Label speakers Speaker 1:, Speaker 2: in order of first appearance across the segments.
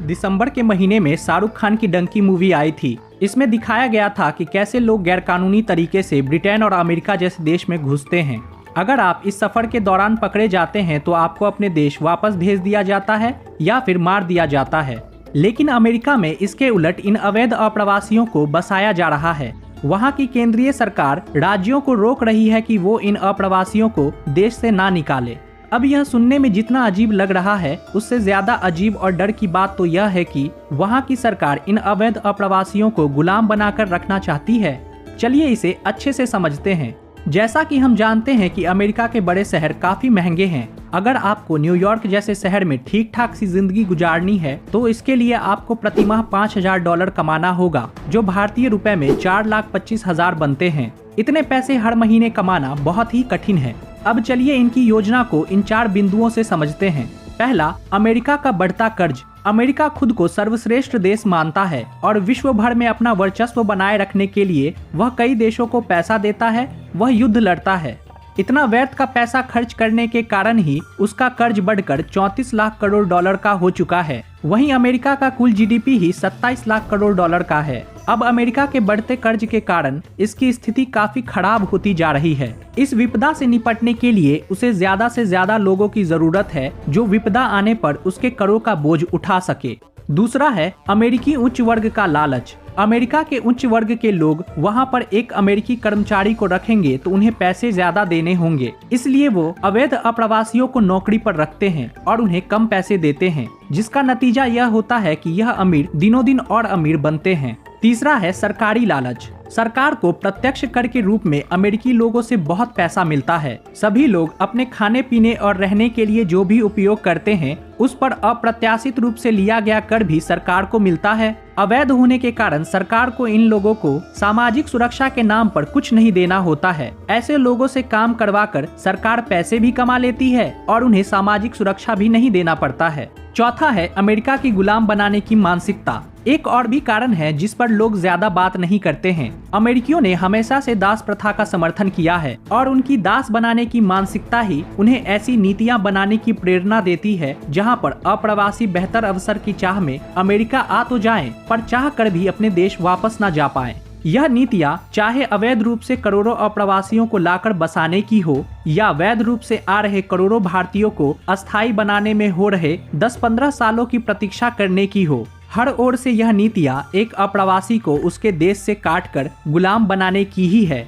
Speaker 1: दिसंबर के महीने में शाहरुख खान की डंकी मूवी आई थी। इसमें दिखाया गया था कि कैसे लोग गैरकानूनी तरीके से ब्रिटेन और अमेरिका जैसे देश में घुसते हैं। अगर आप इस सफर के दौरान पकड़े जाते हैं तो आपको अपने देश वापस भेज दिया जाता है या फिर मार दिया जाता है। लेकिन अमेरिका में इसके उलट इन अवैध अप्रवासियों को बसाया जा रहा है। वहाँ की केंद्रीय सरकार राज्यों को रोक रही है कि वो इन अप्रवासियों को देश से ना निकाले। अब यह सुनने में जितना अजीब लग रहा है, उससे ज्यादा अजीब और डर की बात तो यह है कि वहाँ की सरकार इन अवैध अप्रवासियों को गुलाम बनाकर रखना चाहती है। चलिए इसे अच्छे से समझते हैं। जैसा कि हम जानते हैं कि अमेरिका के बड़े शहर काफी महंगे हैं। अगर आपको न्यूयॉर्क जैसे शहर में ठीक ठाक सी जिंदगी गुजारनी है तो इसके लिए आपको प्रति माह $5,000 कमाना होगा, जो भारतीय रुपए में 4,25,000 बनते हैं। इतने पैसे हर महीने कमाना बहुत ही कठिन है। अब चलिए इनकी योजना को इन 4 बिंदुओं से समझते हैं। पहला, अमेरिका का बढ़ता कर्ज। अमेरिका खुद को सर्वश्रेष्ठ देश मानता है और विश्व भर में अपना वर्चस्व बनाए रखने के लिए वह कई देशों को पैसा देता है, वह युद्ध लड़ता है। इतना व्यर्थ का पैसा खर्च करने के कारण ही उसका कर्ज बढ़कर 34 लाख करोड़ डॉलर का हो चुका है। वहीं अमेरिका का कुल जीडीपी ही 27 लाख करोड़ डॉलर का है। अब अमेरिका के बढ़ते कर्ज के कारण इसकी स्थिति काफी खराब होती जा रही है। इस विपदा से निपटने के लिए उसे ज्यादा से ज्यादा लोगों की जरूरत है जो विपदा आने पर उसके करों का बोझ उठा सके। दूसरा है अमेरिकी उच्च वर्ग का लालच। अमेरिका के उच्च वर्ग के लोग वहां पर एक अमेरिकी कर्मचारी को रखेंगे तो उन्हें पैसे ज्यादा देने होंगे, इसलिए वो अवैध अप्रवासियों को नौकरी पर रखते हैं और उन्हें कम पैसे देते हैं, जिसका नतीजा यह होता है कि यह अमीर दिनों दिन और अमीर बनते हैं। तीसरा है सरकारी लालच। सरकार को प्रत्यक्ष कर के रूप में अमेरिकी लोगों से बहुत पैसा मिलता है। सभी लोग अपने खाने पीने और रहने के लिए जो भी उपयोग करते हैं उस पर अप्रत्याशित रूप से लिया गया कर भी सरकार को मिलता है। अवैध होने के कारण सरकार को इन लोगों को सामाजिक सुरक्षा के नाम पर कुछ नहीं देना होता है। ऐसे लोगों से काम करवाकर सरकार पैसे भी कमा लेती है और उन्हें सामाजिक सुरक्षा भी नहीं देना पड़ता है। चौथा है अमेरिका की गुलाम बनाने की मानसिकता। एक और भी कारण है जिस पर लोग ज्यादा बात नहीं करते हैं। अमेरिकियों ने हमेशा से दास प्रथा का समर्थन किया है और उनकी दास बनाने की मानसिकता ही उन्हें ऐसी नीतियां बनाने की प्रेरणा देती है जहां पर अप्रवासी बेहतर अवसर की चाह में अमेरिका आ तो जाएं, पर चाह कर भी अपने देश वापस न जा पाएं। यह नीतियां चाहे अवैध रूप से करोड़ों अप्रवासियों को लाकर बसाने की हो या वैध रूप से आ रहे करोड़ों भारतीयों को अस्थायी बनाने में हो रहे 10-15 सालों की प्रतीक्षा करने की हो, हर ओर से यह नीतियां एक अप्रवासी को उसके देश से काटकर गुलाम बनाने की ही है।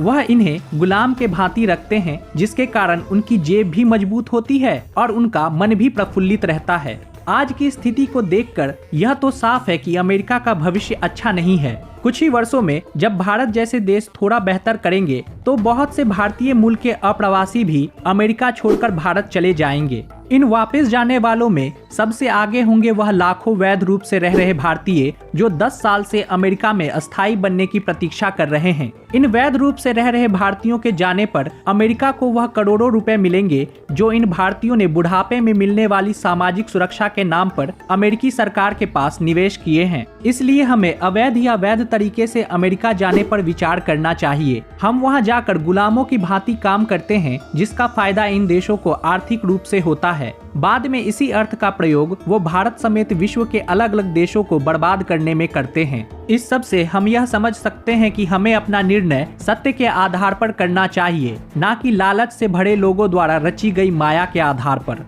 Speaker 1: वह इन्हें गुलाम के भांति रखते हैं, जिसके कारण उनकी जेब भी मजबूत होती है और उनका मन भी प्रफुल्लित रहता है। आज की स्थिति को देखकर यह तो साफ है कि अमेरिका का भविष्य अच्छा नहीं है। कुछ ही वर्षों में जब भारत जैसे देश थोड़ा बेहतर करेंगे तो बहुत से भारतीय मूल के अप्रवासी भी अमेरिका छोड़कर भारत चले जाएंगे। इन वापस जाने वालों में सबसे आगे होंगे वह लाखों वैध रूप से रह रहे भारतीय जो 10 साल से अमेरिका में अस्थायी बनने की प्रतीक्षा कर रहे हैं। इन वैध रूप से रह रहे भारतीयों के जाने पर अमेरिका को वह करोड़ों रुपए मिलेंगे जो इन भारतीयों ने बुढ़ापे में मिलने वाली सामाजिक सुरक्षा के नाम पर अमेरिकी सरकार के पास निवेश किए हैं। इसलिए हमें अवैध या वैध तरीके से अमेरिका जाने पर विचार करना चाहिए। हम वहां जाकर गुलामों की भांति काम करते हैं, जिसका फायदा इन देशों को आर्थिक रूप से होता है। बाद में इसी अर्थ का प्रयोग वो भारत समेत विश्व के अलग अलग देशों को बर्बाद करने में करते हैं। इस सब से हम यह समझ सकते हैं कि हमें अपना निर्णय सत्य के आधार पर करना चाहिए, ना कि लालच से भरे लोगों द्वारा रची गई माया के आधार पर।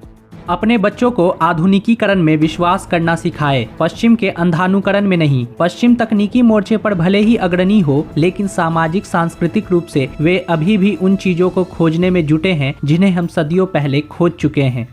Speaker 1: अपने बच्चों को आधुनिकीकरण में विश्वास करना सिखाएं, पश्चिम के अंधानुकरण में नहीं। पश्चिम तकनीकी मोर्चे पर भले ही अग्रणी हो, लेकिन सामाजिक सांस्कृतिक रूप से वे अभी भी उन चीजों को खोजने में जुटे हैं जिन्हें हम सदियों पहले खोज चुके हैं।